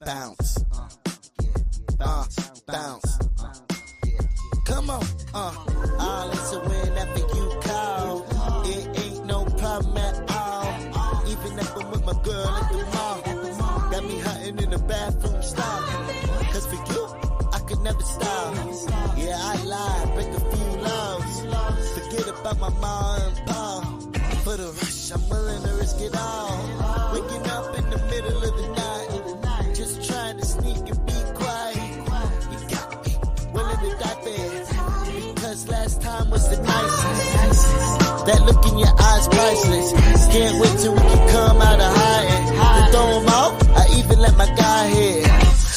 bounce, bounce. Come on, all is a win after you call. It ain't no problem at all. Even if I'm with my girl at the mall, got me hunting in the bathroom stall. Cause for you, I could never stop. Yeah, I lied, break a few laws. Forget about my mom and pa. For the rush, I'm willing to risk it all. Waking up in the middle of the night, just trying to sneak and be quiet. You got me willing to die there, because last time was the nicest. That look in your eyes priceless. Can't wait till we can come out of hiding. To throw them out, I even let my guy hit.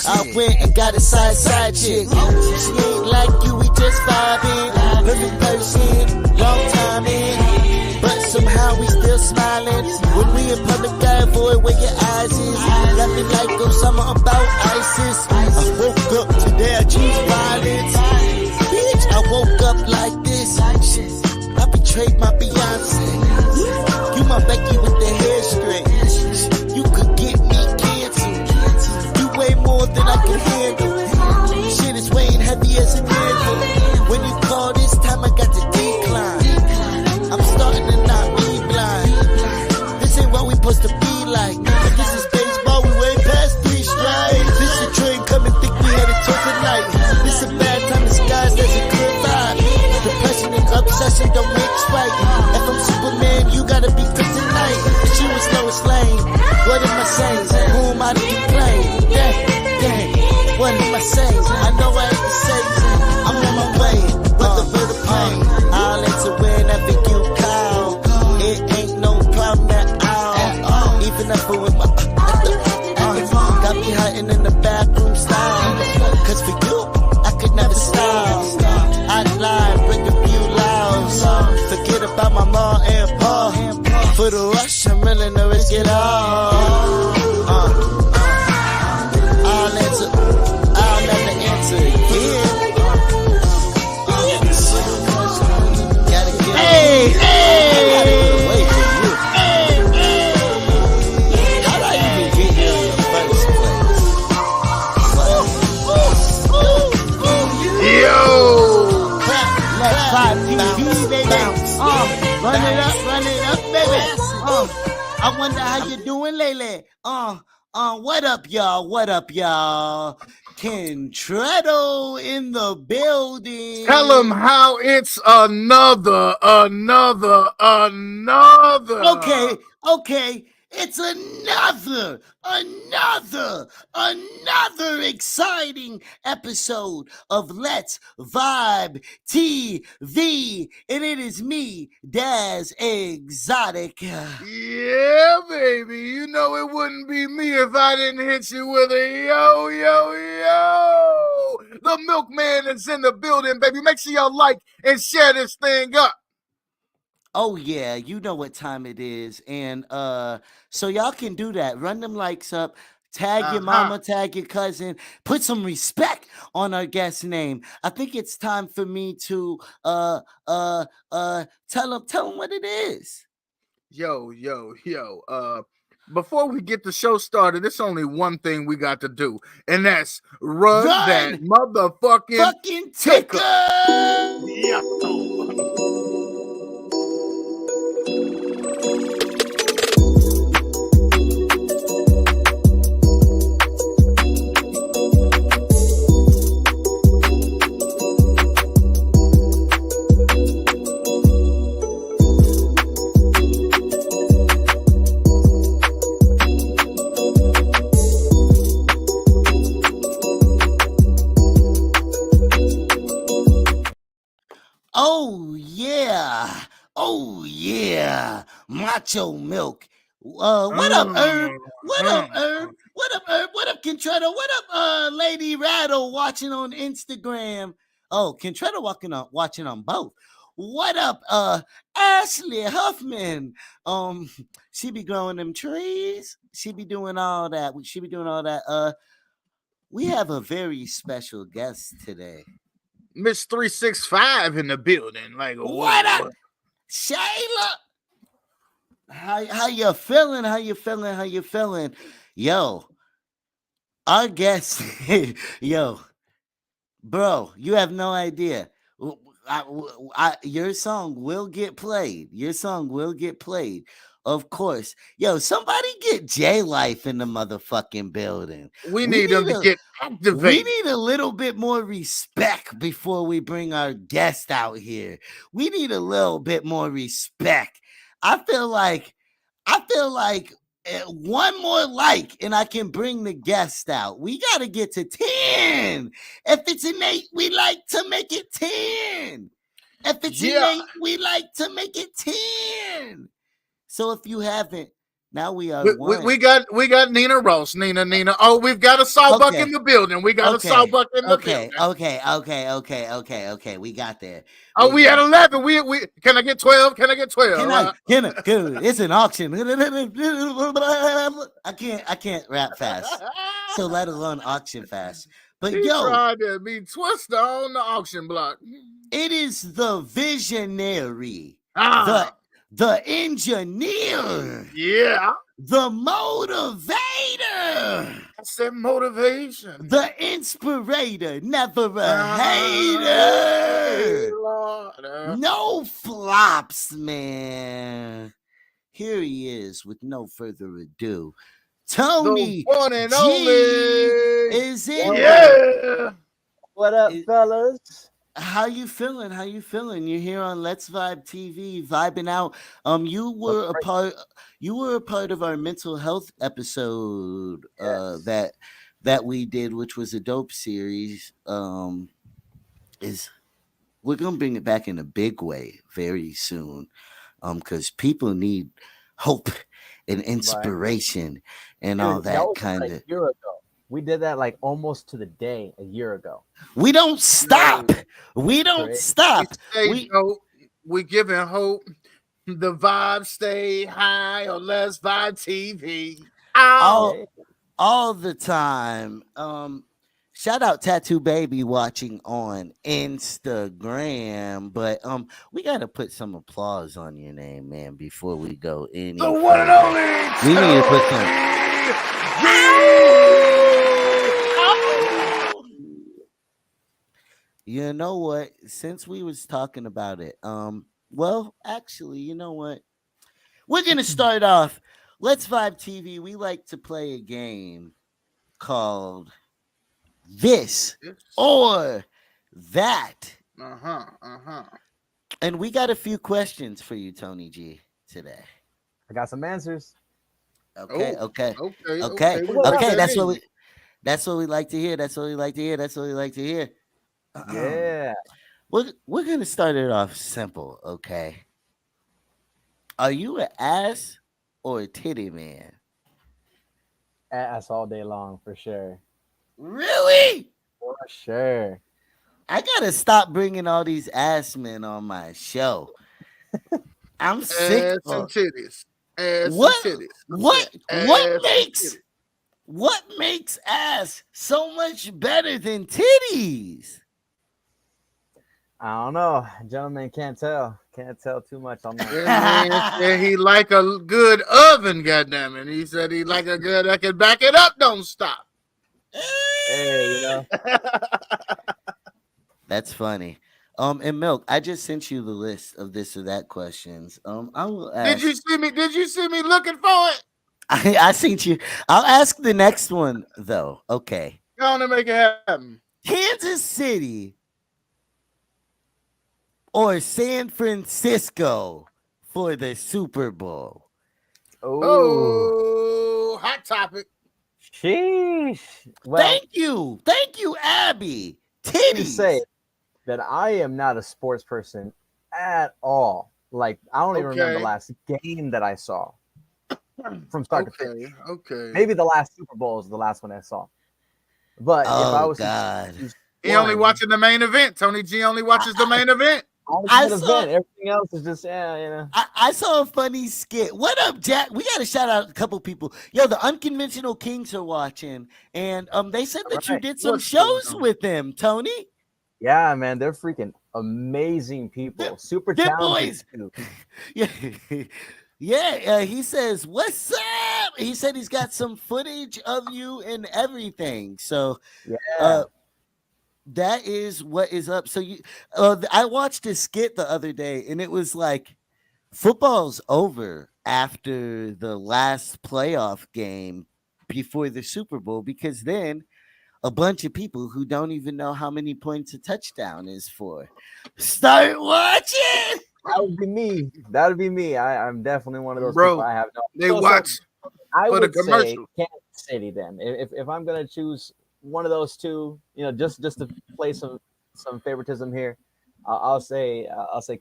I went and got a side chick. She ain't like you, we just vibing. Perfect person, long time in, but somehow we still smiling. When we in public, I avoid where your eyes is. Got me like Osama about ISIS. I woke up today, I choose violence. Bitch, I woke up like this. I betrayed my Beyonce. You my Becky with the hair straight. You could get me canceled. You weigh more than I can handle. Shit is weighing heavy as an anvil. When you call this time, I got to decline. I'm starting to not be blind. This ain't what we supposed to be like. But this is baseball, we way past 3 strikes. This a train coming, think we headed to tonight. This a bad time, disguised as a clear vibe. Depression and obsession don't mix right. If I'm Superman, you gotta be kryptonite. She was Lois Lane. What am I saying? Who am I to complain? Dang, what am I saying? I know I ain't the same. I'm on my way, but the bit of pain. I'll answer whenever you call. It ain't no problem at all. Even if I'm with my got me hiding in the bathroom style. Cause for you, I could never stop. I'd lie, break a few laws. Forget about my mom and pa. For the rush, I'm willing to risk it all. I'll never answer again. Hey! Wait for you. How'd I even get here in the first place? Yo! Let's 5 TV, baby. Run it up, baby. I wonder how you doing lately. What up, y'all? What up, y'all? Kentretto in the building. Tell them how it's another. Okay. It's another exciting episode of Let's Vibe TV. And it is me, DAZ Exotic. Yeah, baby. You know it wouldn't be me if I didn't hit you with a yo. The milkman is in the building, baby. Make sure y'all like and share this thing up. Oh yeah, you know what time it is. And so y'all can do that. Run them likes up. Tag your mama, tag your cousin. Put some respect on our guest name. I think it's time for me to tell them what it is. Yo. Before we get the show started, there's only one thing we got to do, and that's run that motherfucking ticker. Yeah. Oh yeah, Macho Milk. What up, Herb? What up, Kentretto? What up, Lady Rattle watching on Instagram? Oh, Kentretto watching on both. What up, Ashley Huffman? She be growing them trees. She be doing all that. We have a very special guest today. Miss 365 in the building. Like, what up, Shayla? How you feeling? Yo, our guest, yo, bro, you have no idea. Your song will get played. Your song will get played. Of course. Yo, somebody get J Life in the motherfucking building. We need him to get activated. We need a little bit more respect before we bring our guest out here. We need a little bit more respect. I feel like one more like and I can bring the guest out. We got to get to 10. If it's an 8, we like to make it 10. If it's an 8, we like to make it 10. So if you haven't, now we are we got Nina Ross, Nina. Oh, we've got a Sawbuck in the building. We got a Sawbuck in the building. Okay. We got there. Oh, we at 11. We can I get 12? Can I get 12? Can I? It's an auction. I can't rap fast. So let alone auction fast. But he tried to be Twister on the auction block. It is the visionary. The engineer. Yeah. The motivator. I said motivation. The inspirator. Never a hater. No flops, man. Here he is with no further ado. Tony the one and G only is in. Yeah. What up, fellas? How you feeling? You're here on Let's Vibe TV, vibing out. You were a part of our mental health episode that we did, which was a dope series. We're gonna bring it back in a big way very soon. Because people need hope and inspiration and all that kind of. A year ago. We did that like almost to the day a year ago. We don't stop. We don't stop. We giving hope. The vibe stay high on Let's Vibe TV. All the time. Shout out Tattoo Baby watching on Instagram. But we gotta put some applause on your name, man, before we go any further. The one and only. We need to put some. You know what? Since we was talking about it, well, actually, you know what? We're gonna start off. Let's Vibe TV. We like to play a game called This or That. And we got a few questions for you, Tony G, today. I got some answers. Okay. That's what we like to hear. Yeah. We're gonna start it off simple, okay? Are you an ass or a titty man? Ass all day long, for sure. Really? For sure. I gotta stop bringing all these ass men on my show. I'm sick of titties. What makes ass so much better than titties? I don't know. Gentlemen can't tell too much on that. And he like a good oven, goddammit. He said he like a good that can back it up, don't stop. Hey, you know. That's funny. And Milk, I just sent you the list of this or that questions. I will ask. Did you see me looking for it? I sent you. I'll ask the next one though. Okay. Gonna make it happen. Kansas City or San Francisco for the Super Bowl? Oh, hot topic. Sheesh. Well, thank you, Abby. Titties. Say that I am not a sports person at all. Like, I don't even remember the last game that I saw from start to finish. Okay. Maybe the last Super Bowl is the last one I saw. But if I was he only watching the main event. Tony G only watches the main event. Everything else is just, you know. I saw a funny skit. What up, Jack? We got to shout out a couple people. Yo, the Unconventional Kings are watching, and they said that you did some shows with them, Tony. Yeah, man, they're freaking amazing people. Super talented. Boys. Yeah, he says, "What's up?" Yep, he said he's got some footage of you and everything. So, Yeah. That is what is up. So I watched a skit the other day, and it was like football's over after the last playoff game before the Super Bowl, because then a bunch of people who don't even know how many points a touchdown is for start watching. That would be me. That would be me. I'm definitely one of those Bro, people. I have no. they watch I for the would say commercial. Kansas City. Then, if I'm gonna choose one of those two, just to play some favoritism here, I'll say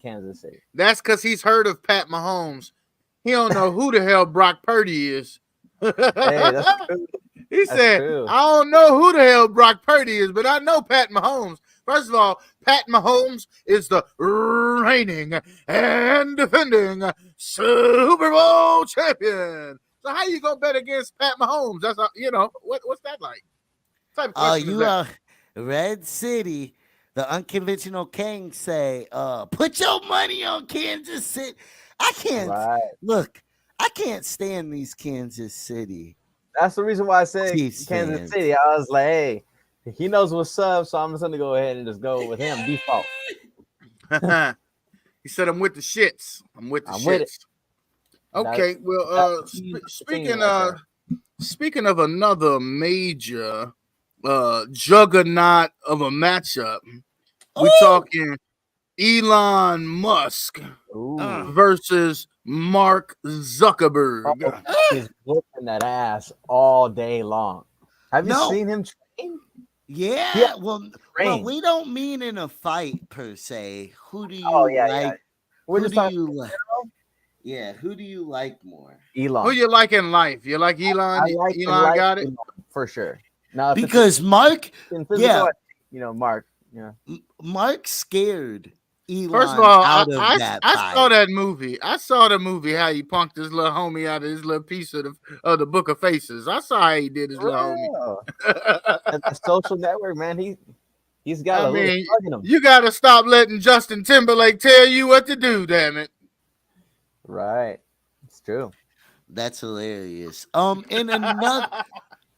Kansas City. That's because he's heard of Pat Mahomes. He don't know who the hell Brock Purdy is. Hey, that's true. He That's said, true. I don't know who the hell Brock Purdy is, but I know Pat Mahomes. First of all, Pat Mahomes is the reigning and defending Super Bowl champion. So how you gonna bet against Pat Mahomes? That's what's that like? What type of question is that? Red City. The unconventional king say, put your money on Kansas City. I can't look. I can't stand these Kansas City. That's the reason why I said Chiefs Kansas fans. City. I was like, hey, he knows what's up, so I'm just gonna go ahead and just go with him default. He said, "I'm with the shits. I'm with the shits." With it. Okay, well, speaking of another major juggernaut of a matchup, we're talking Elon Musk versus Mark Zuckerberg. He's whooping that ass all day long. Have you seen him train? Yeah. Well, we don't mean in a fight per se. Who do you like? Yeah. We're just talking. Yeah, who do you like more? Elon. Who you like in life? You like Elon? Elon got it? Elon, for sure. Now, because Mark, Mark, Mark scared Elon. First of all, I saw that movie. I saw the movie how he punked his little homie out of his little piece of the Book of Faces. I saw how he did his little homie. At the social network, man, he's got him. You got to stop letting Justin Timberlake tell you what to do, damn it. Right. It's true. That's hilarious.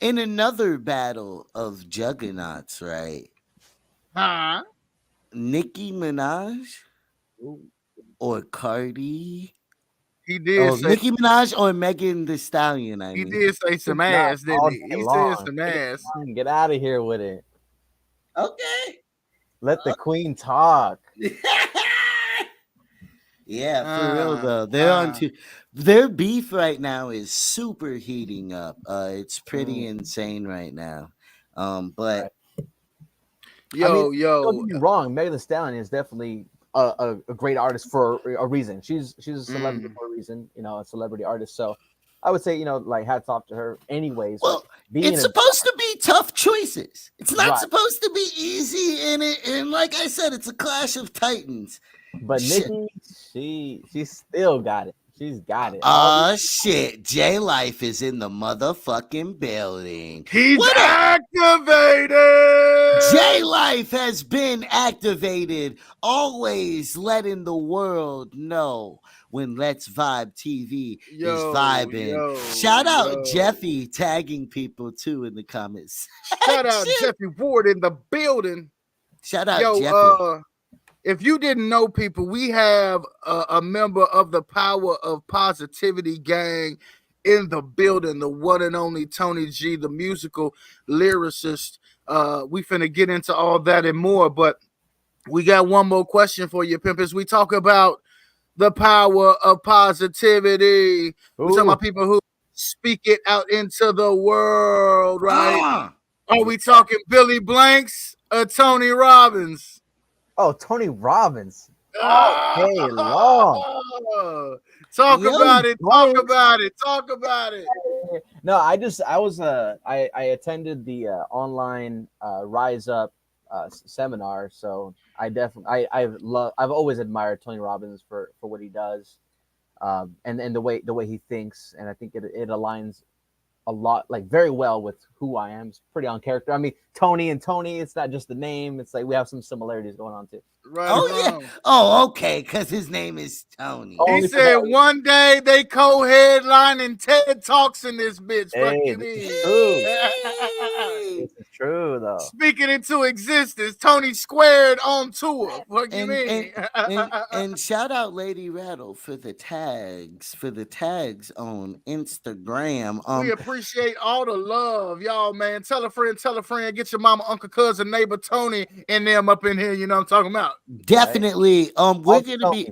In another battle of juggernauts, right? Huh? Nicki Minaj or Cardi? He did say Nicki Minaj or Megan Thee Stallion. He did say some ass, didn't he? He said some ass. Get out of here with it. Okay. Let the queen talk. Yeah, for real though. They're on to their beef right now is super heating up. It's pretty insane right now. But don't get me wrong, Megan Thee Stallion is definitely a great artist for a reason. She's a celebrity for a reason, a celebrity artist. So I would say, hats off to her anyways. Well, it's supposed to be tough choices. It's not supposed to be easy and like I said, it's a clash of titans. But Nicki, she still got it. She's got it. Shit. J Life is in the motherfucking building. He's activated. J Life has been activated. Always letting the world know when Let's Vibe TV is vibing. Shout out Jeffy tagging people too in the comments. Shout out Jeffy Ward in the building. Shout out Jeffy. If you didn't know, people, we have a member of the Power of Positivity gang in the building, the one and only Tnyg G, the musical lyricist. We finna get into all that and more, but we got one more question for you, pimpers. We talk about the power of positivity. We talk about people who speak it out into the world, right? Are we talking Billy Blanks or Tony Robbins? Oh, Tony Robbins. Hey, long. Talk about it. No, I attended the online Rise Up seminar, so I've always admired Tony Robbins for what he does, and the way he thinks, and I think it aligns a lot, like very well with who I am. It's pretty on character. I mean, Tony and Tony, it's not just the name. It's like we have some similarities going on too. Right. Oh yeah. Oh, okay, because his name is Tony. Oh, He only said for that. one day they co-headlining TED Talks in this bitch. Fuck Hey, you this mean? is true. Hey. This is true though. Speaking into existence, Tony squared on tour. What you And, mean? and shout out Lady Rattle for the tags on Instagram. We appreciate all the love, y'all, man. Tell a friend, get your mama, uncle, cousin, neighbor, Tony, and them up in here. You know what I'm talking about? Definitely. We're All gonna be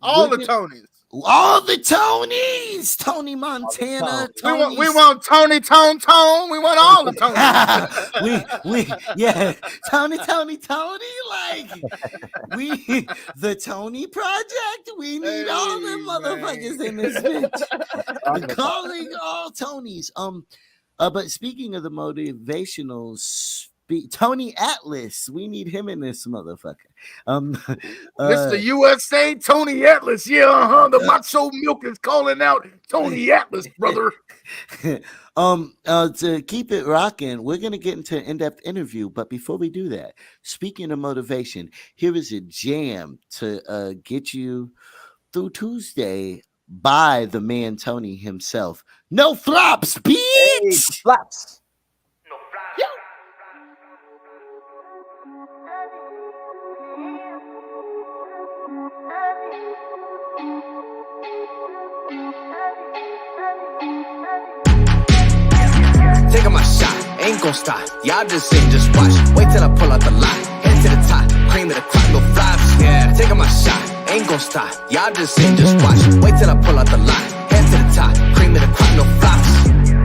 All we're the gonna- Tonys. all the Tonys, Tony Montana, We want Tony, Tone. We want all the Tonys. yeah, Tony, like the Tony Project. We need all the motherfuckers in this bitch. Calling all Tonys. But speaking of the motivational Tony Atlas, we need him in this motherfucker. Mr. USA, Tony Atlas. Yeah, the Macho Milk is calling out Tony Atlas, brother. To keep it rocking, we're gonna get into an in-depth interview. But before we do that, speaking of motivation, here is a jam to get you through Tuesday by the man Tony himself. No flops, bitch. Hey, flops. Taking my shot, ain't gon' stop. Y'all just sit and just watch. Wait till I pull out the lot. Head to the top, cream of the crop, no flops. Yeah, taking my shot, ain't gon' stop. Y'all just sit and just watch. Wait till I pull out the lot. Head to the top, cream of the crop, no flops.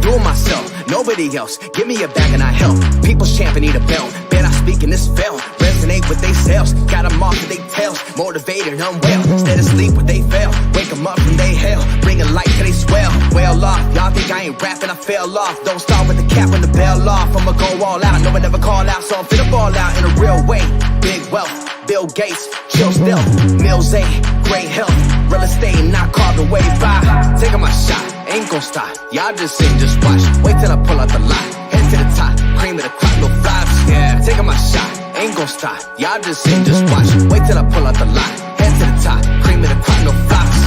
Doing myself, nobody else. Give me a bag and I help. People's champion need a belt. Bet I speak in this film. Resonate with they selves. Got them off of they tails. Motivated, unwell. Instead of sleep what they fail. Wake them up from they hell. Bringing light till they swell. Well off. Y'all think I ain't rapping, I fell off. Don't start with the cap when the bell off. I'ma go all out. No one never call out, so I'm finna ball out in a real way. Big wealth. Bill Gates, chill stealth. Mills A, great health. Real estate not carved away by. Taking my shot, ain't gon' stop. Y'all just sit and just watch. Wait till I pull out the lot. Head to the top, cream of the crop, no flops. Yeah, taking my shot, ain't gon' stop. Y'all just sit and just watch. Wait till I pull out the lot. Head to the top, cream of the crop, no flops.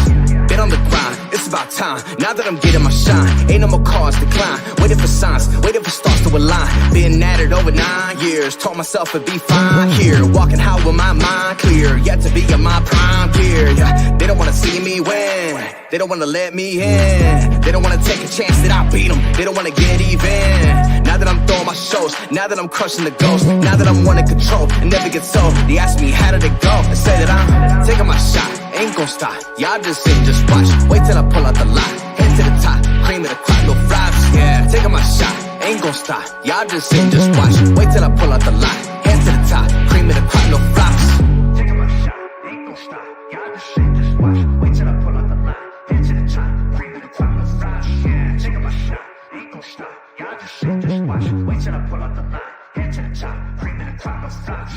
Been on the grind, it's about time. Now that I'm getting my shine, ain't no more cars decline. Waiting for signs, waiting for stars to align. Been at it over 9 years, told myself it'd be fine here. Walking high with my mind clear, yet to be in my prime gear. Yeah, they don't wanna see me win, they don't wanna let me in. They don't wanna take a chance that I beat them, they don't wanna get even. Now that I'm throwing my shows, now that I'm crushing the ghost, now that I'm wanting control and never get sold. They ask me how did it go, I say that I'm taking my shot, ain't gon' stop. Y'all just sit and just watch. Wait till I pull out the lot. Head to the top, cream of the crop, no flops. Yeah, taking my shot, ain't gon' stop. Y'all just sit and just watch. Wait till I pull out the lot. Head to the top, cream of the crop, no flops. Taking my shot, ain't gon' stop. Y'all just sit and just watch. Wait till I pull out the lot. Head to the top, cream of the crop, no flops. Yeah, taking my shot, ain't gon' stop. Y'all just sit and just watch. Wait till I pull out the lot. Head to the top, cream of the crop, no flops.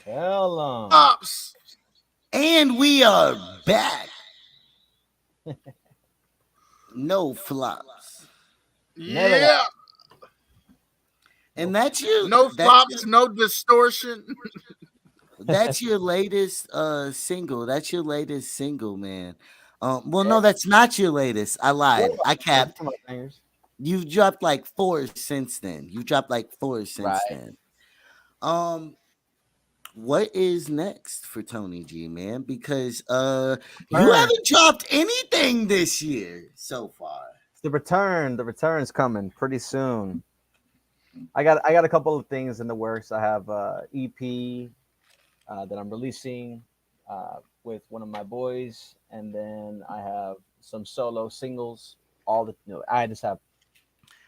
Hell on. Ops. And we are back. No flops. Yeah. And that's you. No flops, no distortion. That's your latest single. That's your latest single, man. Well, no, that's not your latest. I lied. I capped. You've dropped like 4 since then. Then. What is next for Tony G, man? Because you haven't dropped anything this year so far. The return's coming pretty soon. I got a couple of things in the works. I have EP that I'm releasing with one of my boys, and then I have some solo singles. I just have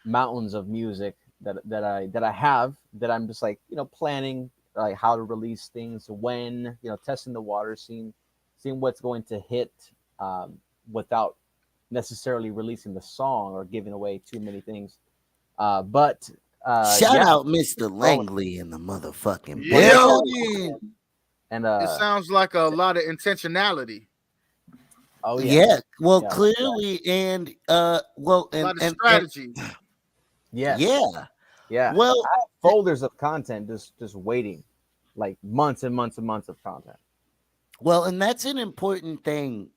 mountains of music that I have that I'm just like planning like how to release things, when testing the water, seeing what's going to hit without necessarily releasing the song or giving away too many things. Shout out Mr. Langley in the motherfucking building. And It sounds like a lot of intentionality, oh yeah, Yeah, well, yeah, clearly, and well, a lot of and strategy. yes, yeah, yeah. well, I have folders of content just waiting, like months and months and months of content. well, and that's an important thing.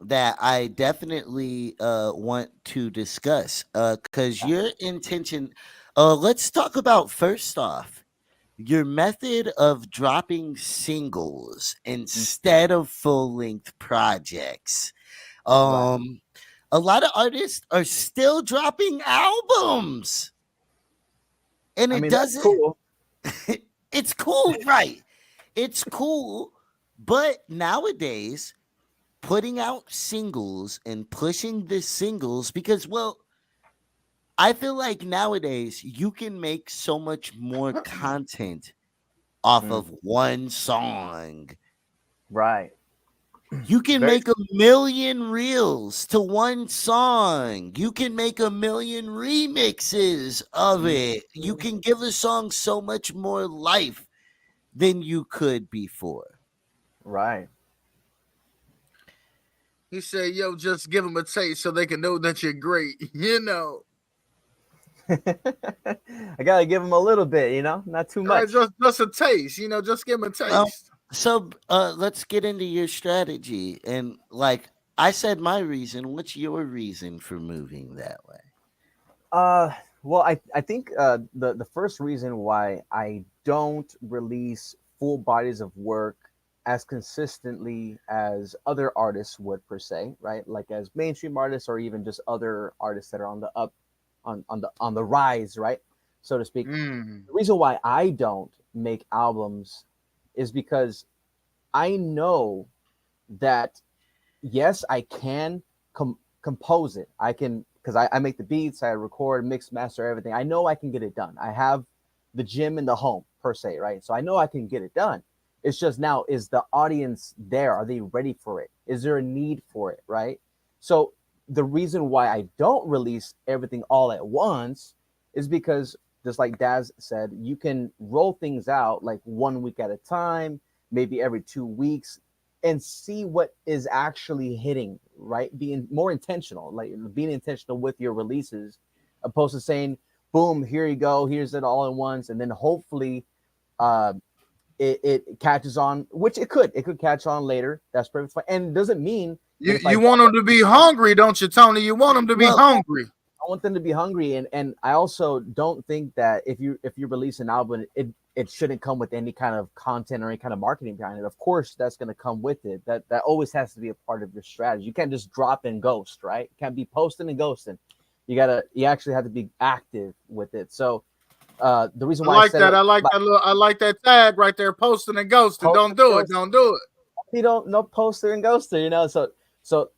That I definitely want to discuss because your intention. Let's talk about first off your method of dropping singles Mm, instead of full length projects. right. A lot of artists are still dropping albums, and I it mean, that's doesn't. cool. It's cool, right? It's cool, but nowadays putting out singles and pushing the singles because, well, I feel like nowadays you can make so much more content off Mm, of one song. right. You can Very make a million reels to one song. You can make a million remixes of true. it. You can give a song so much more life than you could before. Right. He said, "Yo, just give them a taste so they can know that you're great." You know, I gotta give them a little bit, not too right? much. Just a taste. You know, just give them a Well, taste. so let's get into your strategy. And like I said, my reason. What's your reason for moving that way? Uh, well, I think the first reason why I don't release full bodies of work as consistently as other artists would per se, right? Like as mainstream artists or even just other artists that are on the up, on the rise, right, so to speak. Mm. The reason why I don't make albums is because I know that yes, I can compose it. I can because I make the beats, I record, mix, master everything. I know I can get it done. I have the gym in the home per se, right? So I know I can get it done. It's just now, is the audience there? Are they ready for it? Is there a need for it, right? So the reason why I don't release everything all at once is because just like Daz said, you can roll things out like 1 week at a time, maybe every 2 weeks, and see what is actually hitting, right? Being more intentional, like being intentional with your releases, opposed to saying, boom, here you go, here's it all at once. And then hopefully uh, it catches on, which it could catch on later. That's perfect fine. And it doesn't mean that if I You want them to be hungry, don't you, Tony? You want them to be Well, hungry. I want them to be hungry, and I also don't think that if you release an album, it shouldn't come with any kind of content or any kind of marketing behind it. Of course, that's going to come with it. That always has to be a part of your strategy. You can't just drop and ghost, right? You can't be posting and ghosting. You actually have to be active with it. So the reason I why I like said that. it, I like that tag right there, posting and ghosting. post Don't and do it. ghost, Don't do it. you don't no poster and ghoster, so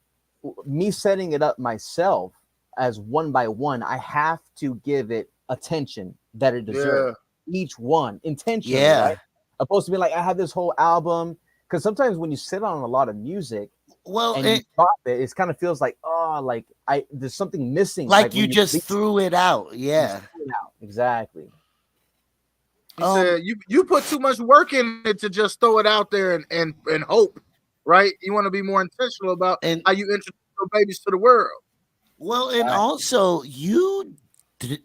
me setting it up myself as one by one, I have to give it attention that it deserves. Yeah. Each one intentionally, right? yeah. Opposed to be like, I have this whole album. Because sometimes when you sit on a lot of music Well, and you drop it, it kind of feels like, oh, like there's something missing. like when you just threw it out. you Yeah. threw it out. Exactly. He said you put too much work in it to just throw it out there and hope, right? You want to be more intentional about and how you introduce your babies to the world. well, and Right. also you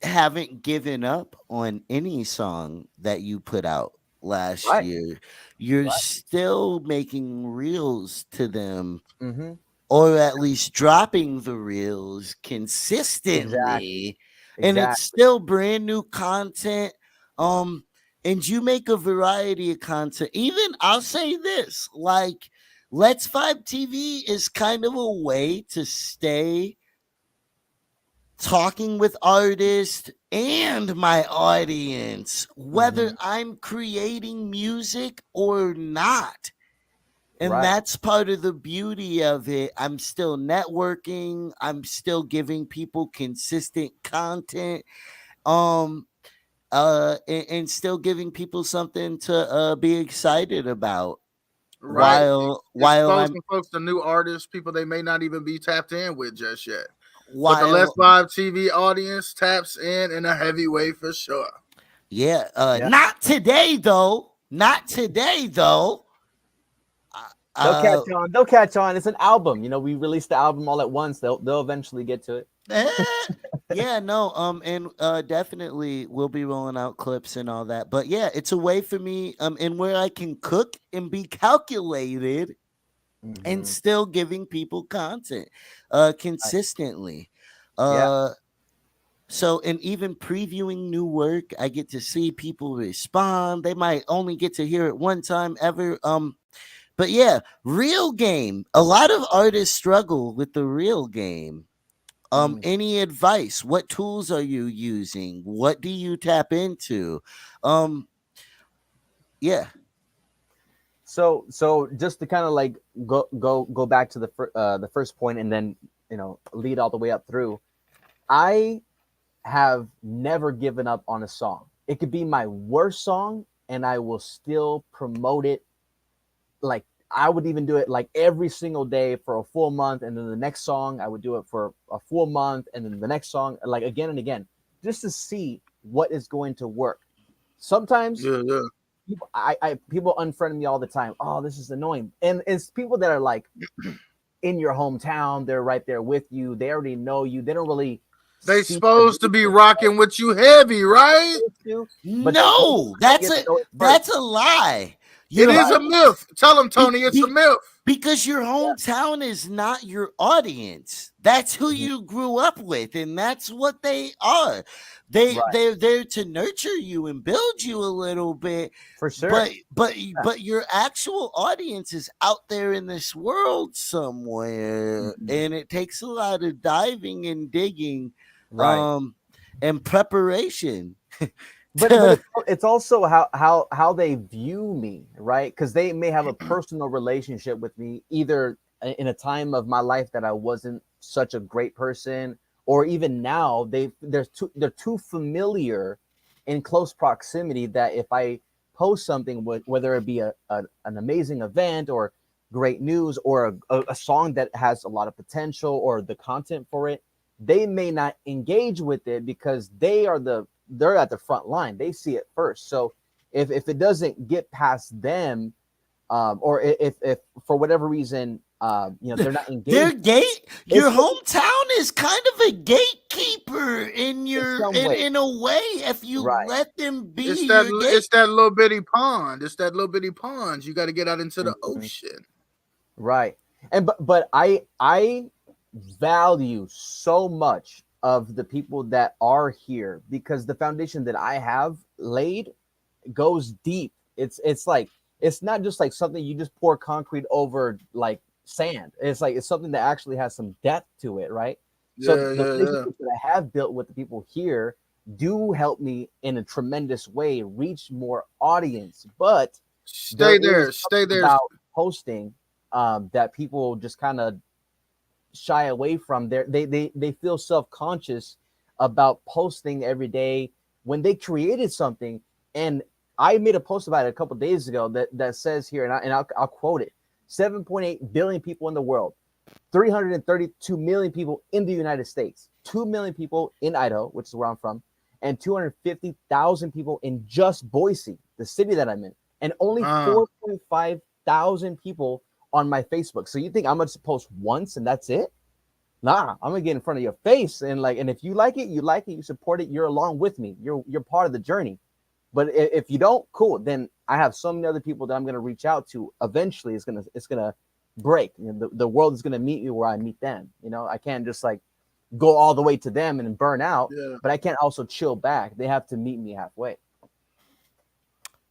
haven't given up on any song that you put out last Right. year. You're Right. still making reels to them, Mm-hmm. or at least dropping the reels Exactly. consistently, and it's Exactly. still brand new content. Um, and you make a variety of content. Even I'll say this, like Let's Vibe TV is kind of a way to stay talking with artists and my audience, whether Mm-hmm. I'm creating music or not. And Right. that's part of the beauty of it. I'm still networking, I'm still giving people consistent content, um, and still giving people something to be excited about Right. while I'm Exposing folks to new artists, people they may not even be tapped in with just yet. But the Let's while Vibe TV audience taps in a heavy way for sure. yeah, Yeah. not today though. Not today, though. They'll catch on. They'll catch on. It's an album. You know, we released the album all at once. They'll eventually get to it. Yeah, no, and definitely we'll be rolling out clips and all that. But yeah, it's a way for me, and where I can cook and be calculated and still giving people content consistently. So, and even previewing new work, I get to see people respond. They might only get to hear it one time ever. But yeah, real game. A lot of artists struggle with the real game. Any advice? What tools are you using? What do you tap into? Yeah. So just to kind of like go back to the first point and then, you know, lead all the way up through. I have never given up on a song. It could be my worst song and I will still promote it. Like I would even do it like every single day for a full month, and then the next song I would do it for a full month, and then the next song, like again and again, just to see what is going to work. Sometimes people unfriend me all the time. Oh, this is annoying. And it's people that are like in your hometown, they're right there with you, they already know you, they don't really. They supposed to be rocking with you heavy, right? No, that's a lie. It is a myth. Tell them, Tony, it's a myth. Because your hometown is not your audience. That's who you grew up with, and that's what they are. They're there to nurture you and build you a little bit. For sure. But your actual audience is out there in this world somewhere, and it takes a lot of diving and digging. And preparation. but it's also how they view me, right? Because they may have a personal relationship with me, either in a time of my life that I wasn't such a great person, or even now they're too familiar in close proximity that if I post something, whether it be an amazing event or great news or a song that has a lot of potential or the content for it, they may not engage with it because they're at the front line. They see it first. So if it doesn't get past them, or if for whatever reason, they're not engaged. Your hometown is kind of a gatekeeper in a way. If you let them be, it's that little bitty pond. It's that little bitty pond. You got to get out into the ocean, right? And but I value so much of the people that are here because the foundation that I have laid goes deep. It's like it's not just like something you just pour concrete over like sand. It's like it's something that actually has some depth to it, right? So the relationships that I have built with the people here do help me in a tremendous way reach more audience. But stay there about posting that people just kind of shy away from. They feel self-conscious about posting every day when they created something. And I made a post about it a couple days ago that says here, and I'll quote it: 7.8 billion people in the world, 332 million people in the United States, 2 million people in Idaho, which is where I'm from, and 250,000 people in just Boise, the city that I'm in, and only 4.5 thousand people on my Facebook. So you think I'm gonna post once and that's it? Nah, I'm gonna get in front of your face and if you like it, you support it, you're along with me. You're part of the journey. But if you don't, cool. Then I have so many other people that I'm gonna reach out to. Eventually, it's gonna break. You know, the world is gonna meet me where I meet them. You know, I can't just like go all the way to them and burn out. Yeah. But I can't also chill back. They have to meet me halfway.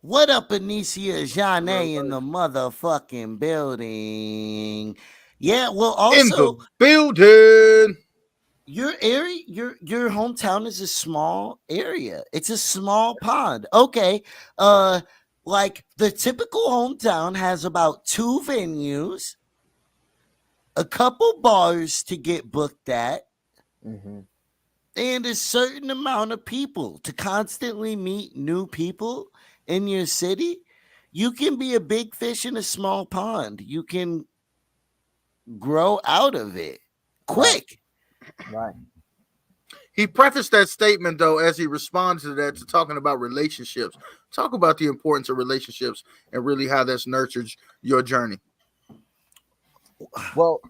What up, Anicia Jane in the motherfucking building? Yeah, well, also in the building. Your area, your hometown is a small area. It's a small pond. Okay, like the typical hometown has about 2 venues, a couple bars to get booked at, and a certain amount of people to constantly meet new people in your city. You can be a big fish in a small pond. You can grow out of it quick. Right. He prefaced that statement though as he responded to that to talking about relationships. Talk about the importance of relationships and really how that's nurtured your journey. Well,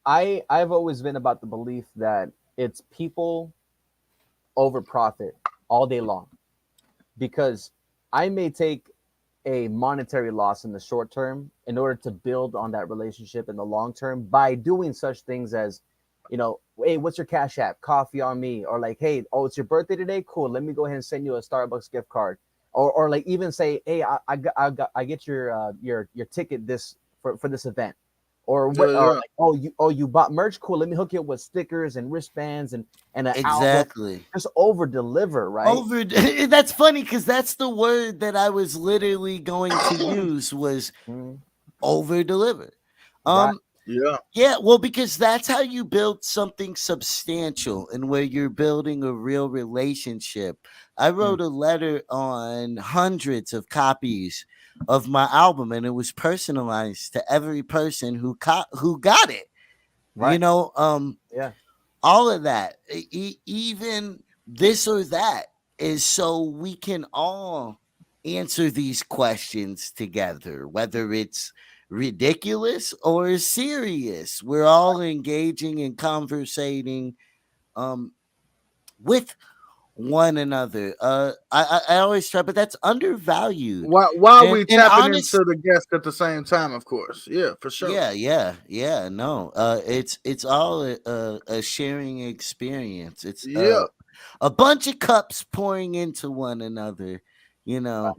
I've always been about the belief that it's people over profit all day long, because I may take a monetary loss in the short term in order to build on that relationship in the long term by doing such things as, hey, what's your Cash App? Coffee on me. Or like, hey, oh, it's your birthday today? Cool. Let me go ahead and send you a Starbucks gift card. Or like even say, hey, I get your ticket for this event. Or what? Yeah, Or yeah. like, you bought merch? Cool. Let me hook you up with stickers and wristbands and an album. Exactly. Just over deliver, right? That's funny because that's the word that I was literally going to use was over deliver. Right. Yeah, well, because that's how you build something substantial and where you're building a real relationship. I wrote a letter on hundreds of copies of my album, and it was personalized to every person who got it. Right. Yeah. All of that, even this or that, is so we can all answer these questions together, whether it's ridiculous or serious. We're all engaging and conversating with one another. I always try, but that's undervalued. While we And tapping honest, into the guest at the same time, of course. Yeah, for sure. yeah. No, it's all a sharing experience. It's Yeah. a bunch of cups pouring into one another. You know,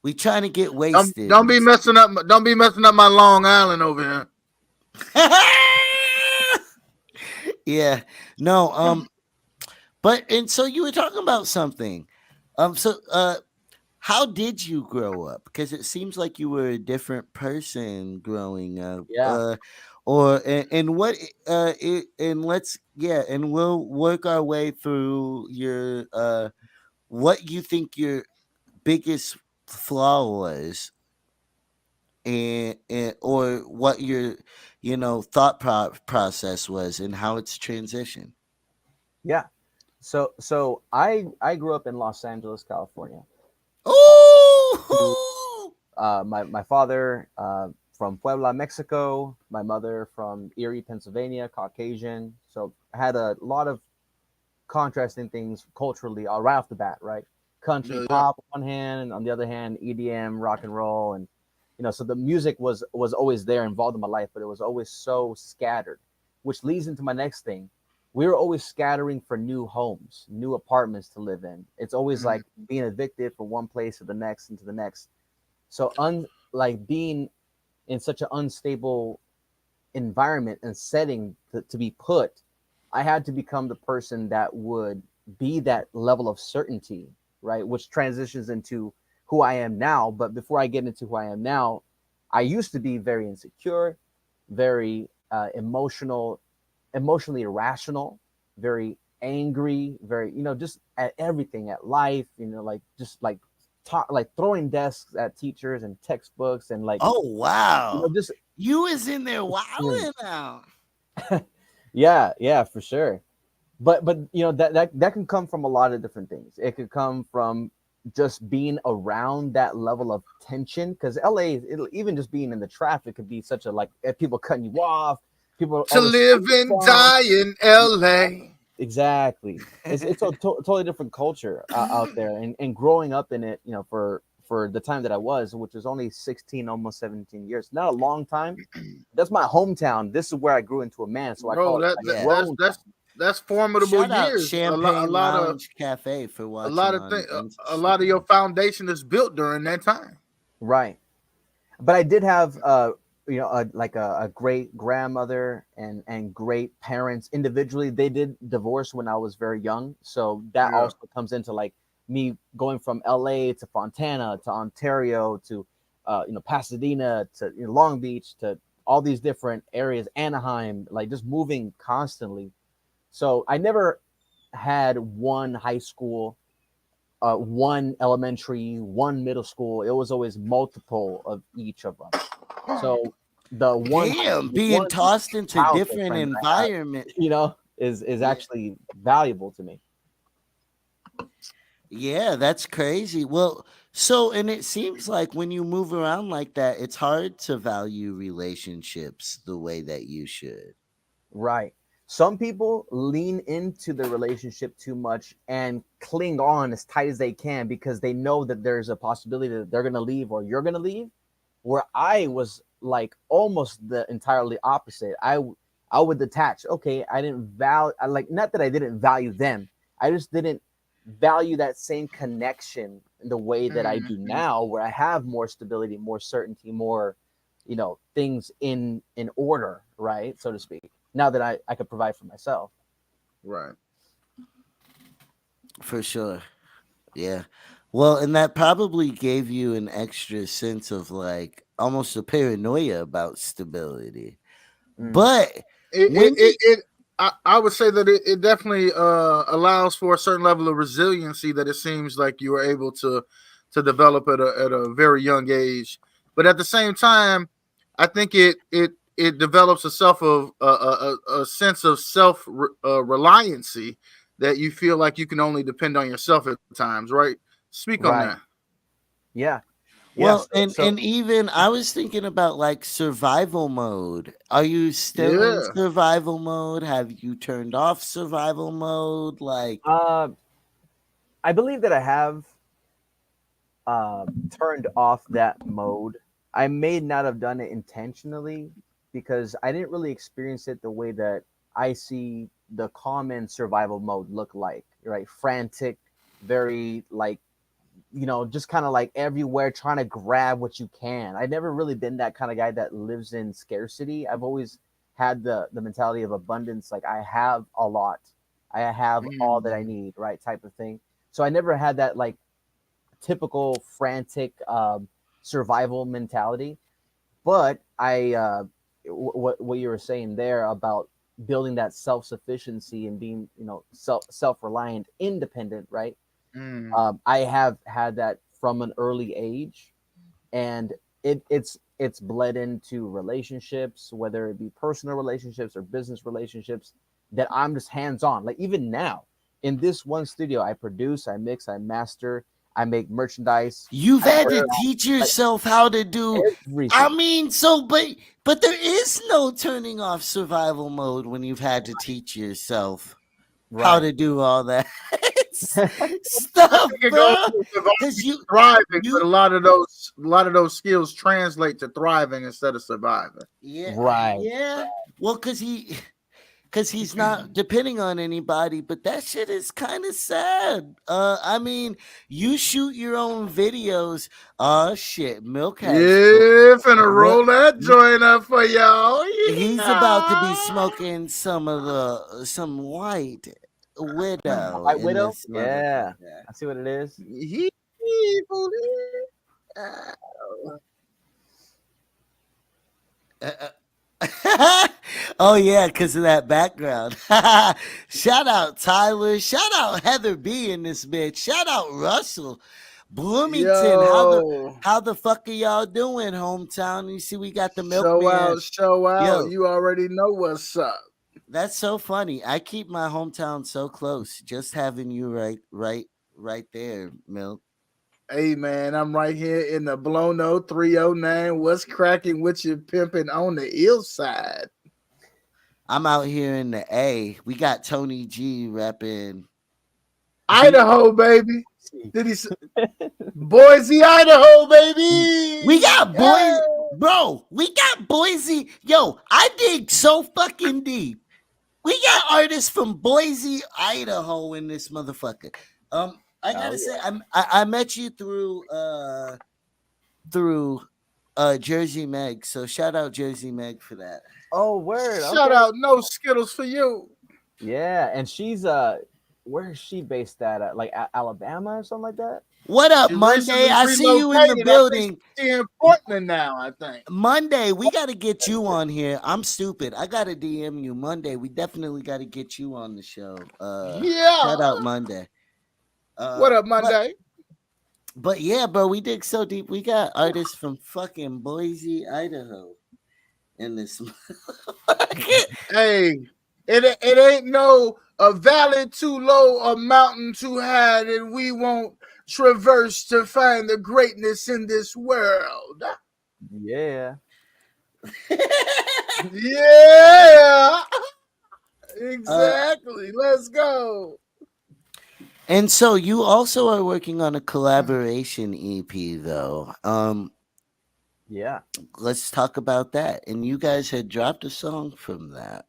we trying to get wasted. Don't be messing up my Long Island over here. Yeah, no, but and so you were talking about something. How did you grow up? Because it seems like you were a different person growing up. Yeah. And what and let's and we'll work our way through your what you think your biggest flaw was, and or what your thought process was and how it's transitioned. Yeah. So I grew up in Los Angeles, California. Oh, My father from Puebla, Mexico. My mother from Erie, Pennsylvania, Caucasian. So I had a lot of contrasting things culturally right off the bat, right? Country Yeah. pop on one hand, and on the other hand, EDM, rock and roll, and so the music was always there, involved in my life, but it was always so scattered, which leads into my next thing. We were always scattering for new homes, new apartments to live in. It's always like being evicted from one place to the next and to the next. So like being in such an unstable environment and setting to be put, I had to become the person that would be that level of certainty, right? Which transitions into who I am now. But before I get into who I am now, I used to be very insecure, very emotionally irrational, very angry, very, just at everything, at life, like throwing desks at teachers and textbooks and like, oh wow, just you was in there wilding out. yeah, for sure. But that can come from a lot of different things. It could come from just being around that level of tension, because LA, even just being in the traffic could be such a, like, people cutting you off, people To live and die in LA. Exactly. It's a totally different culture out there, and growing up in it, for the time that I was, which was only 16, almost 17 years, not a long time. That's my hometown. This is where I grew into a man. So I call it that's formidable Shout out years. Champagne A lot of Lounge Cafe for watching. A lot of your foundation is built during that time. Right. But I did have a great grandmother and great parents individually. They did divorce when I was very young, so that also comes into like me going from LA to Fontana to Ontario to Pasadena to Long Beach to all these different areas, Anaheim, like just moving constantly. So I never had one high school, one elementary, one middle school. It was always multiple of each of them. So the one being tossed into different environments. is actually valuable to me. Yeah, that's crazy. Well, so and it seems like when you move around like that, it's hard to value relationships the way that you should. Right. Some people lean into the relationship too much and cling on as tight as they can because they know that there's a possibility that they're going to leave or you're going to leave. Where I was like almost the entirely opposite. I would detach. Okay, I didn't value, like, not that I didn't value them. I just didn't value that same connection in the way that I do Mhm. now, where I have more stability, more certainty, more, things in order, right, so to speak. Now that I could provide for myself. Right. For sure. Yeah. Well, and that probably gave you an extra sense of like almost a paranoia about stability. Mm, But It when it it, did it I would say that it definitely allows for a certain level of resiliency that it seems like you were able to develop at a very young age. But at the same time, I think it develops a self of a sense of self reliancy that you feel like you can only depend on yourself at times, right? Speak on right. that. Yeah. Yeah. well, So, and even I was thinking about like survival mode. Are you still in Yeah. survival mode? Have you turned off survival mode? Like, uh, I believe that I have turned off that mode. I may not have done it intentionally because I didn't really experience it the way that I see the common survival mode look like, right? Frantic, very like, just kind of like everywhere trying to grab what you can. I've never really been that kind of guy that lives in scarcity. I've always had the mentality of abundance, like I have a lot. I have all that I Mm. need, right? Type of thing. So I never had that like typical frantic survival mentality. But what you were saying there about building that self sufficiency and being self reliant, independent, right? Mm. I have had that from an early age, and it's bled into relationships, whether it be personal relationships or business relationships. That I'm just hands on. Like even now, in this one studio, I produce, I mix, I master, I make merchandise, you've I had put to it out, teach like yourself how to do. I everything. mean, but there is no turning off survival mode when you've had to teach yourself how Right. to do all that I stuff, think it goes bro. from surviving Because to thriving, but you, a lot of those skills translate to thriving instead of surviving. yeah, Right. yeah. Well, because he's not depending on anybody, but that shit is kind of sad. I mean, you shoot your own videos. Oh shit, Milk has Yeah, finna what roll that joint up for y'all. he's about to be Yeah. smoking some white widow White in Widow. this Yeah. motherfucker. I see what it is. He Oh yeah, because of that background. Shout out Tyler. Shout out Heather B in this bitch. Shout out Russell Bloomington. Yo, How the fuck are y'all doing, hometown? You see, we got the show milkman. out, show out. Yo, You already know what's up. that's so funny. I keep my hometown so close. Just having you right there, Milk. Hey man, I'm right here in the Blono 309. What's cracking with you pimping on the ill side? I'm out here in the A. We got Tony G rapping. Idaho, baby. Did he? Boise, Idaho, We baby. got Hey. boys, bro. We got Boise. Yo, I dig so fucking deep. We got artists from Boise, Idaho in this motherfucker. I Oh gotta say, yeah. I met you through Jersey Meg. So shout out Jersey Meg for that. Oh word. Shout Okay. out, no Skittles for you. Yeah, and she's where is she based at? Like Alabama or something like that? What up, She Monday? recently I see you in the relocated. I think building. she's in Portland now. I think. Monday, we got to get you on here. I'm stupid. I got to DM you Monday. We definitely got to get you on the show. Yeah. Shout out Monday. What up, But Monday? yeah, bro, we dig so deep. We got artists from fucking Boise, Idaho, in this. Hey, It ain't no a valley too low, a mountain too high that we won't traverse to find the greatness in this world. Yeah. Yeah, exactly. Let's go. And so you also are working on a collaboration EP, though. Yeah. Let's talk about that. And you guys had dropped a song from that.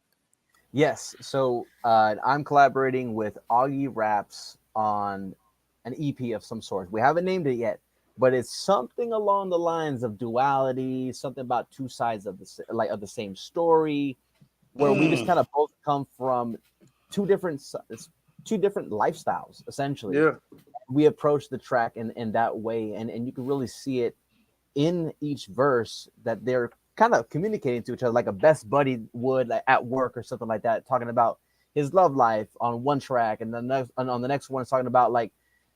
Yes. So I'm collaborating with Augie Raps on an EP of some sort. We haven't named it yet, but it's something along the lines of duality, something about two sides of of the same story, where we just kind of both come from two different two different lifestyles. Essentially, Yeah. we approach the track in that way, and you can really see it in each verse that they're kind of communicating to each other like a best buddy would, like at work or something like that, talking about his love life on one track, and then on the next one is talking about like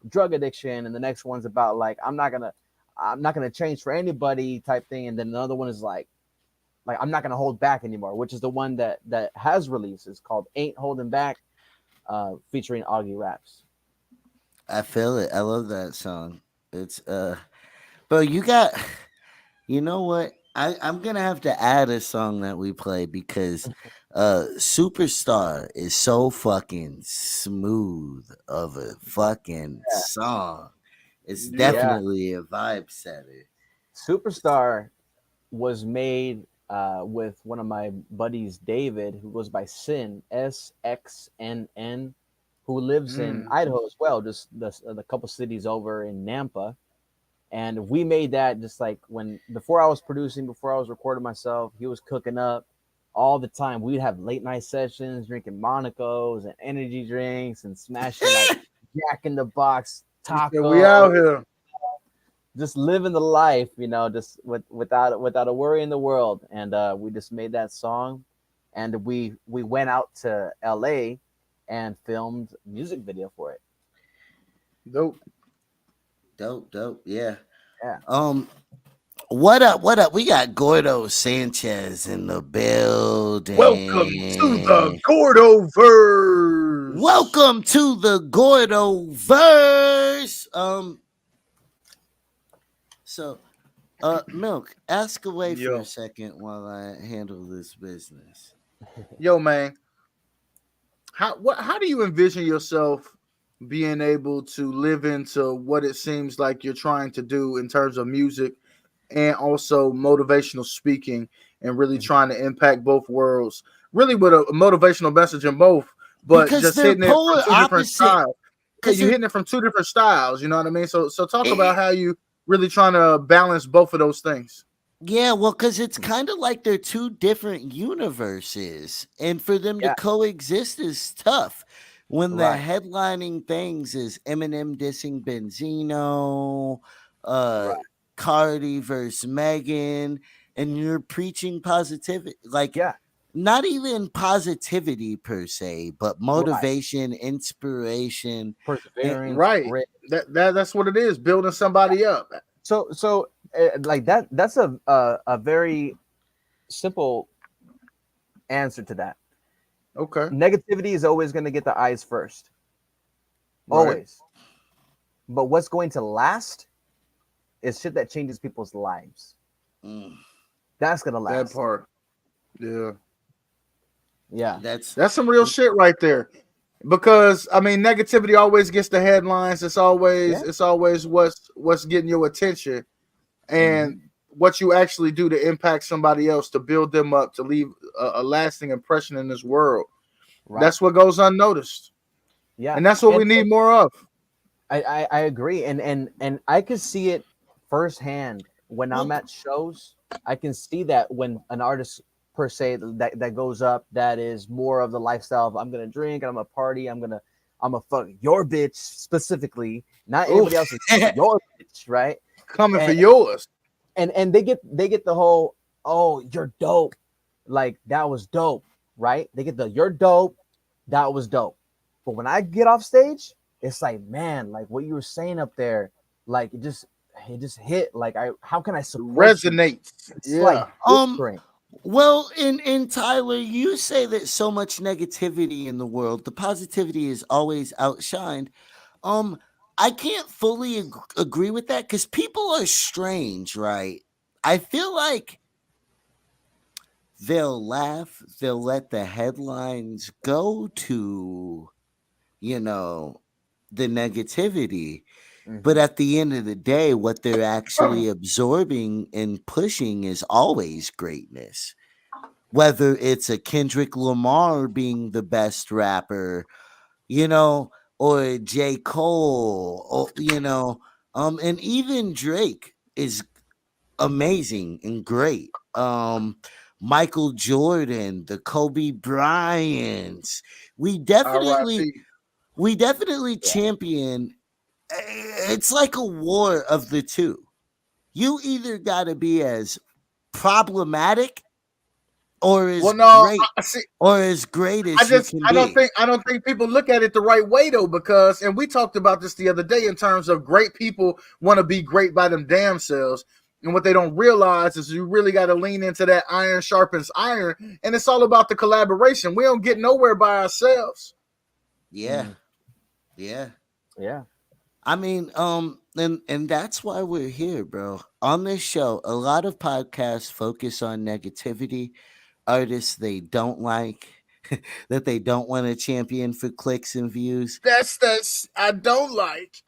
drug addiction, and the next one's about like I'm not gonna change for anybody type thing, and then another one is like I'm not gonna hold back anymore, which is the one that has released. It's called Ain't Holding Back, featuring Augie Raps. I feel it. I love that song. It's bro, you know what? I'm gonna have to add a song that we play because Superstar is so fucking smooth of a fucking song. It's Yeah. definitely a vibe setter. Superstar was made with one of my buddies, David, who goes by Sin, SXNN, who lives in Idaho as well, just the couple cities over in Nampa. And we made that just like before I was producing, before I was recording myself, he was cooking up all the time. We'd have late night sessions, drinking Monaco's and energy drinks and smashing like Jack in the Box tacos. We out here. Just living the life, just without a worry in the world. And we just made that song, and we went out to LA and filmed a music video for it. Dope. Yeah. Yeah. What up? We got Gordo Sanchez in the building. Welcome to the Gordoverse. Welcome to the Gordoverse. So, Milk, ask away for a second while I handle this business. Yo, man, how do you envision yourself being able to live into what it seems like you're trying to do in terms of music and also motivational speaking, and really trying to impact both worlds, really with a motivational message in both, but Because just they're hitting it from polar two different opposite. styles. Yeah, you're hitting it from two different styles. You know what I mean? So talk about how you really trying to balance both of those things. Yeah, well, because it's kind of like they're two different universes, and for them to coexist is tough. When the headlining things is Eminem dissing Benzino, Cardi versus Megan, and you're preaching positivity, not even positivity per se, but motivation, inspiration, perseverance, right? That's what it is, building somebody up. So like that's a very simple answer to that. Okay. Negativity is always going to get the eyes first. Always. But what's going to last is shit that changes people's lives. That's going to last. That part. Yeah. Yeah. That's some real shit right there. Because I mean, negativity always gets the headlines. It's always what's getting your attention, and what you actually do to impact somebody else, to build them up, to leave a lasting impression in this world. Right. That's what goes unnoticed. Yeah, and that's what we need more of. I agree, and I could see it firsthand when I'm at shows. I can see that when an artist per se that goes up, that is more of the lifestyle of I'm gonna drink, I'm gonna party, I'm gonna fuck your bitch specifically, not anybody else's, your bitch, right? Coming for yours. And they get the whole, oh, you're dope, like that was dope, right? They get the you're dope, that was dope. But when I get off stage, it's like, man, like what you were saying up there, like it just hit. Like how can I support resonates? You? It's like Well, in Tyler, you say that so much negativity in the world, the positivity is always outshined. Um, I can't fully agree with that because people are strange, right? I feel like they'll laugh, they'll let the headlines go to, you know, the negativity. But Mhm. at the end of the day, what they're actually absorbing and pushing is always greatness. Whether it's a Kendrick Lamar being the best rapper, you know, or J. Cole, or and even Drake is amazing and great. Michael Jordan, the Kobe Bryants. We definitely R.I.P. we definitely Yeah. champion. It's like a war of the two. You either got to be as problematic or as Well, no, great I see. or as great as you can be. I don't think people look at it the right way though, because and we talked about this the other day in terms of great people want to be great by them damn selves. And what they don't realize is you really got to lean into that iron sharpens iron, and it's all about the collaboration. We don't get nowhere by ourselves. Yeah, Mhm. yeah. Yeah. I mean, and that's why we're here, bro. On this show, a lot of podcasts focus on negativity, artists they don't like, that they don't want to champion for clicks and views. That's I don't like.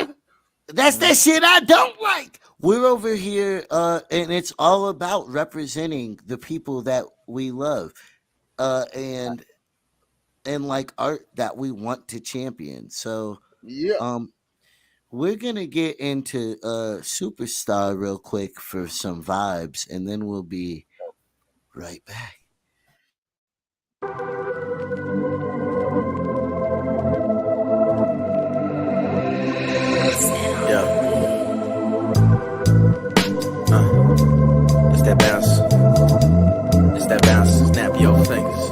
That's Mhm. that shit I don't like. We're over here, and it's all about representing the people that we love, and like art that we want to champion. So, Yeah. um, we're gonna get into Superstar real quick for some vibes, and then we'll be right back. Yeah. It's that bounce. It's that bounce. Snap your fingers.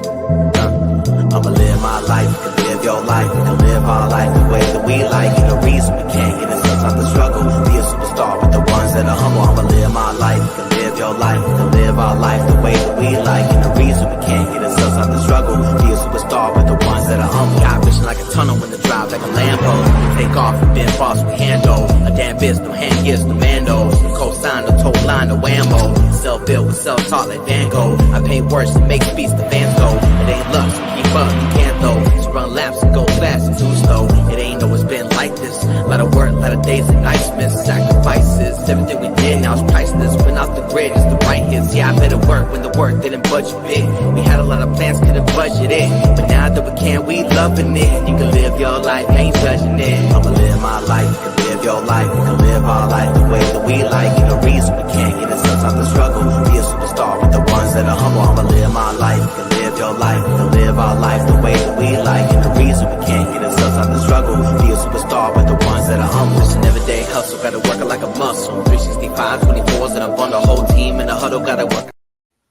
I'ma live my life. You can live your life. You can live our life the way that we like. And the reason we can't get in sense of the struggle. Be a superstar with the ones that are humble. I'ma live my life. You can live your life. You can live our life the way that we like. And the reason we can't get in sense of the struggle. Be a superstar with the ones that are humble. Got vision like a tunnel in the drive like a Lambo. Take off and been boss we handle. A damn bitch, no hand gifts, no mandos. The cosign, the total line, the whammo. Self-built with self-taught like Van Gogh. I paint words to make beats the fans go. It ain't luck, so keep up, you can't though. Just run laps and go fast and too slow. It ain't always been like this. Lot of work, lot of days and nights missed. Sacrifices, everything we did now is priceless. Went off the grid, it's the right hits. Yeah, I better work when the work didn't budget big. We had a lot of plans, couldn't budget it. But now that we can, we loving it. You can live your life, ain't judging it. I'ma live my life, you can live your life. You can live our life the way that we like. And the reason we can't get a sense of the struggle. Be a superstar with the ones that are humble. I'ma live my life, you can live your life. You can live our life the way that we like. And the reason we can't get a sense of the struggle. Be a superstar with the ones that are humble. It's an everyday hustle, gotta work it like a muscle. 365, 24s, and I'm on the whole team in the huddle, gotta work.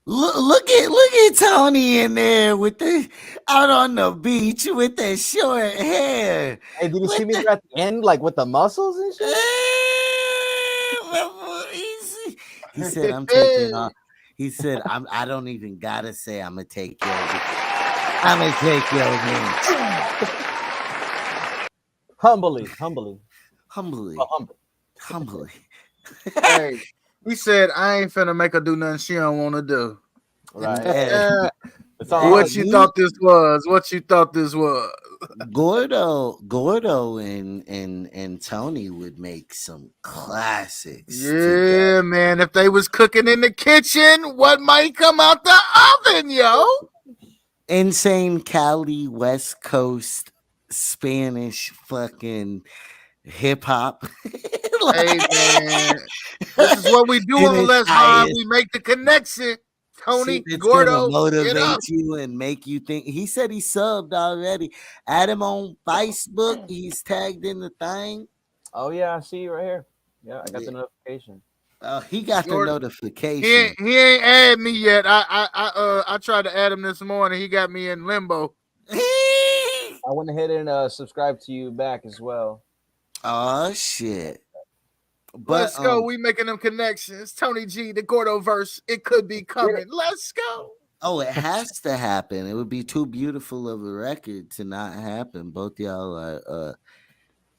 Look at Tony in there with the out on the beach with that short hair. Hey, did you see With me there at the end, like with the muscles and shit? He said, "I'm taking off." He said, I don't even gotta say I'm gonna take your. I'm gonna take your name. Humbly. Humbly, Well, humble. humbly. Hey, he said, I ain't finna make her do nothing she don't want to do. Right. Hey, It's all What you thought this was? What you thought this was? Gordo, and Tony would make some classics. Yeah, man. If they was cooking in the kitchen, what might come out the oven, yo? Insane Cali, West Coast, Spanish, fucking hip hop. Hey, man. This is what we do In on its Let's Vibe. highest We make the connection. Tony, shit that's Gordo, gonna get up. motivate you and make you think. He said he subbed already. Add him on Facebook. He's tagged in the thing. Oh yeah, I see you right here. Yeah, I got Yeah. the notification. He got the Gordo. notification. He ain't add me yet. I tried to add him this morning. He got me in limbo. I went ahead and subscribed to you back as well. Oh shit. But let's go. We making them connections. Tony G, the Gordo verse. It could be coming. Let's go. Oh, it has to happen. It would be too beautiful of a record to not happen. Both y'all are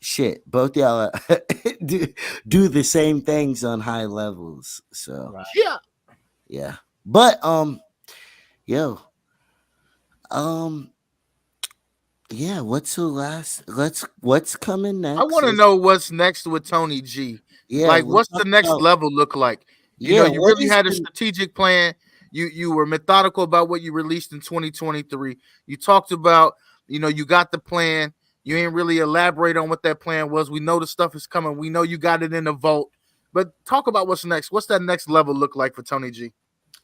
shit. Both y'all are do the same things on high levels. So yeah. But yo, yeah. What's the last? What's coming next? I want to know what's next with Tony G. Yeah, like what's the next level look like? You know, you really had a strategic plan. You were methodical about what you released in 2023. You talked about, you know, you got the plan. You ain't really elaborate on what that plan was. We know the stuff is coming. We know you got it in the vault. But talk about what's next. What's that next level look like for Tony G?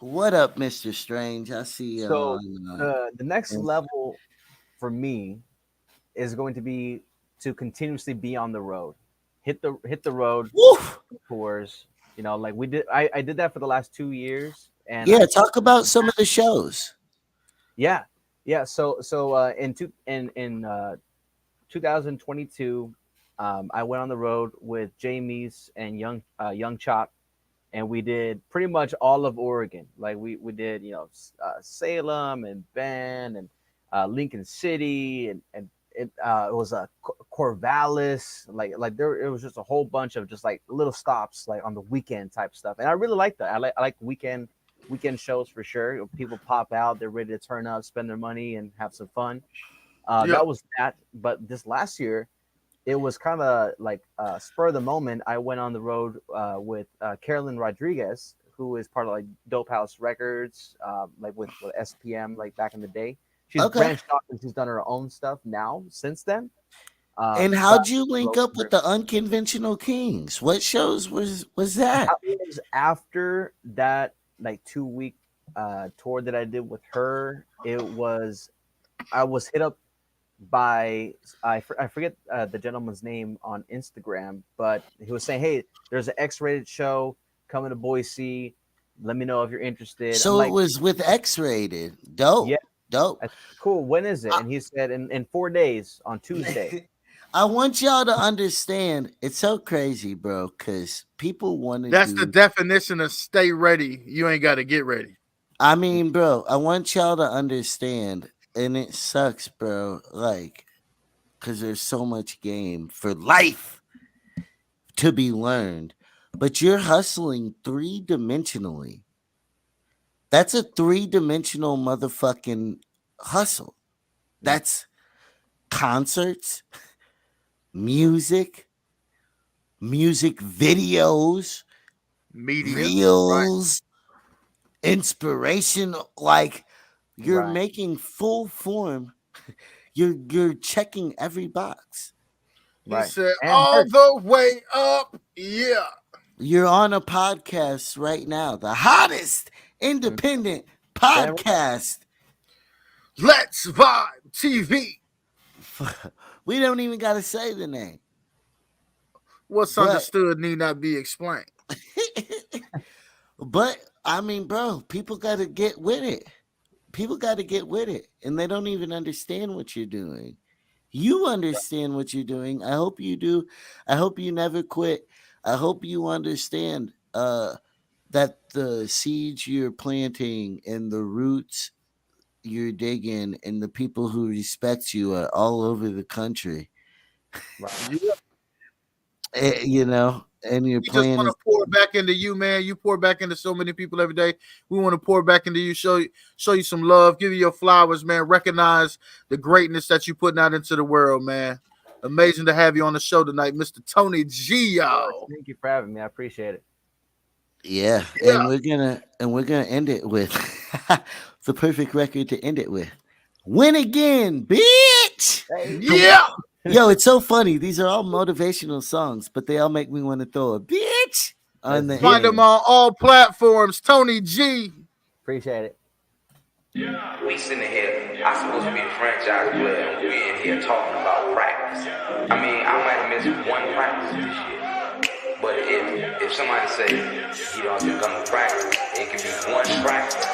What up, Mr. Strange? I see. So the next level for me is going to be to continuously be on the road, hit the road, tours. You know, like we did. I did that for the last 2 years. And talk about some of the shows. Yeah. So in 2022, I went on the road with Jamie's and Young Chop, and we did pretty much all of Oregon. Like we did, you know, Salem and Bend and Lincoln City, and it was Corvallis. Like there, it was just a whole bunch of just like little stops, like on the weekend type stuff. And I really like that. I like weekend shows for sure. People pop out, they're ready to turn up, spend their money, and have some fun. That was that. But this last year, it was kind of like spur of the moment. I went on the road with Carolyn Rodriguez, who is part of like Dope House Records, like with SPM, like back in the day. She's branched off and she's done her own stuff now since then. And how'd you link up with the Unconventional Kings? What shows was that? It was after that like 2-week tour that I did with her. I was hit up by I forget the gentleman's name on Instagram, but he was saying, hey, there's an X-rated show coming to Boise, let me know if you're interested. So it was with X-rated. Dope. Yeah, dope. Cool. When is it? And he said in 4 days on Tuesday. I want y'all to understand, it's so crazy, bro, because people want to. That's the definition of stay ready. You ain't got to get ready. I mean, bro, I want y'all to understand, and it sucks, bro, like, because there's so much game for life to be learned, but you're hustling 3-dimensionally. That's a 3-dimensional motherfucking hustle. That's concerts, music videos, media, reels, inspiration. Like you're making full form. You're checking every box. He said all the way up. Yeah. You're on a podcast right now, the hottest independent podcast. Let's Vibe TV. We don't even got to say the name. What's understood need not be explained. But I mean, bro, people got to get with it. People got to get with it, and they don't even understand what you're doing. You understand what you're doing. I hope you do. I hope you never quit. I hope you understand that the seeds you're planting and the roots you're digging and the people who respect you are all over the country. Right. You know, and your plan just want to pour back into you, man. You pour back into so many people every day. We want to pour back into you, show you some love, give you your flowers, man. Recognize the greatness that you're putting out into the world, man. Amazing to have you on the show tonight, Mr. Tony G, y'all. Thank you for having me. I appreciate it. Yeah. And we're gonna end it with the perfect record to end it with. Win again, bitch. Yeah. Yo, it's so funny. These are all motivational songs, but they all make me want to throw a bitch on the Find them on all platforms. Tony G. Appreciate it. Yeah. We sitting here, I'm supposed to be a franchise player, and we in here talking about practice. I mean, I might have missed one practice this year, but if somebody say you don't have to come to practice, it can be one practice.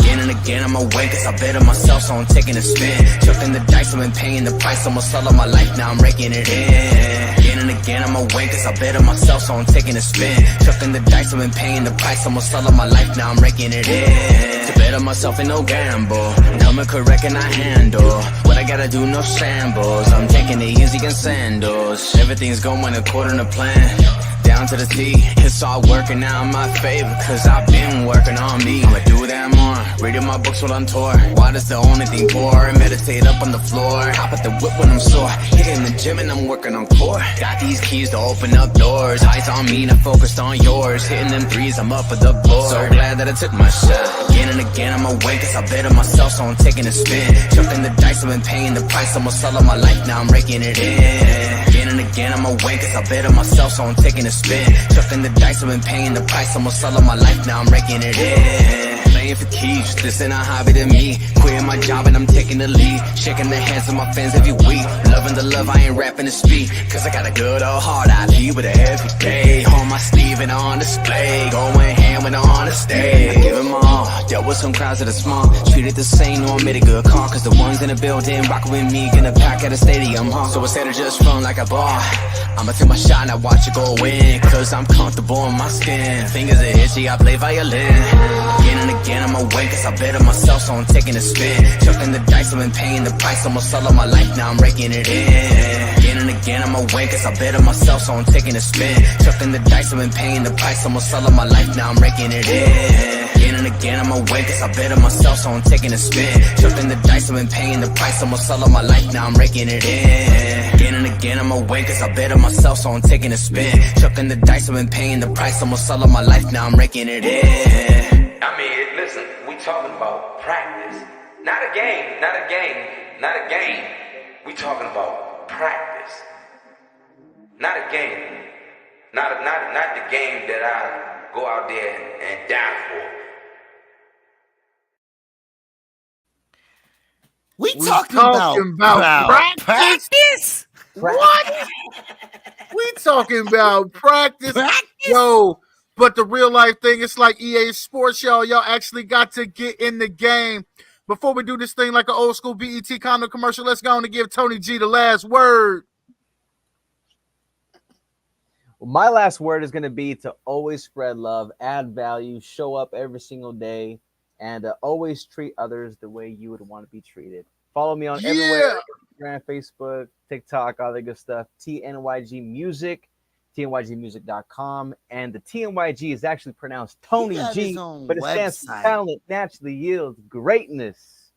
Again and again, I'm awake, cause I bet on myself, so I'm taking a spin. Chucking the dice, I've been paying the price, almost all of my life, now I'm raking it in. Again and again, I'ma win, cause I bet on myself, so I'm taking a spin. Chucking the dice, I've been paying the price, almost all of my life, now I'm raking it in. To bet on myself ain't no gamble, I'm coming correct and I handle what I gotta do, no shambles. I'm taking it easy in sandals. Everything's going according to plan, down to the T. It's all working out in my favor, cause I've been working on me. I'ma do that more, reading my books while on tour. Water's the only thing poor, meditate up on the floor. Hop at the whip when I'm sore, hitting the gym and I'm working on core. Got these keys to open up doors, eyes on me, not focused on yours. Hitting them threes, I'm up at the board. So glad that I took my shot. Again and again, I'ma win, cause I bet on myself, so I'm taking a spin. Chucking the dice, I've been paying the price, almost all of my life, now I'm raking it in. Again and again, I'ma win, cause I bet on myself, so I'm taking a spin. Chucking the dice, I've been paying the price, almost all of my life, now I'm raking it in. Playing for keeps, this ain't a hobby to me. Quitting my job and I'm taking the lead. Shaking the hands of my fans every week. Loving the love, I ain't rapping to speak. Cause I got a good old heart, I lead with a heavy day. On my sleeve and on display. Going hand when I'm on the stage. I give them all, dealt with some crowds that are small. Treated the same, no I made a good call. Cause the ones in the building rockin' with me, gonna pack at a stadium, huh? So instead of just run like a ball, I'ma take my shot, now watch it go in. Cause I'm comfortable in my skin. Fingers are itchy, I play violin. Again and again, I'ma win, cause I bet on myself, so I'm taking a spin. Chucking the dice, I've been paying the price, almost all of my life, now I'm raking it in. Again and again, I'ma win, cause I bet on myself, so I'm taking a spin. Chucking the dice, I've been paying the price, almost all of my life, now I'm raking it in. Again and again, I'ma win, cause I bet on myself, so I'm taking a spin. Chucking the dice, I've been paying the price, almost all of my life, now I'm raking it in. Again and again, I'ma win, cause I bet on myself, so I'm taking a spin. Chucking the dice, I've been paying the price, almost all of my life, now I'm raking it in. I mean, listen, we talking about practice. Not a game, not a game, not a game. We talking about practice. Not a game. Not the game that I go out there and die for. We talking about practice? What? We talking about practice? Practice? Yo, but the real life thing, it's like EA Sports, y'all. Y'all actually got to get in the game. Before we do this thing like an old school BET condom commercial, let's go on and give Tony G the last word. Well, my last word is going to be to always spread love, add value, show up every single day, and always treat others the way you would want to be treated. Follow me on everywhere, Instagram, Facebook, TikTok, all that good stuff. TNYG Music, TNYGmusic.com. And the TNYG is actually pronounced Tony G, but it stands for talent naturally yields greatness.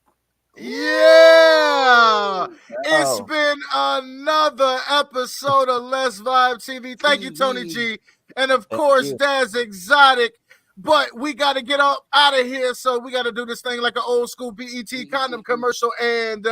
Yeah. It's been another episode of Let's Vibe TV. Thank you, Tony G. And of course, DAZ Exotic. But we got to get out of here, so we got to do this thing like an old school BET condom commercial and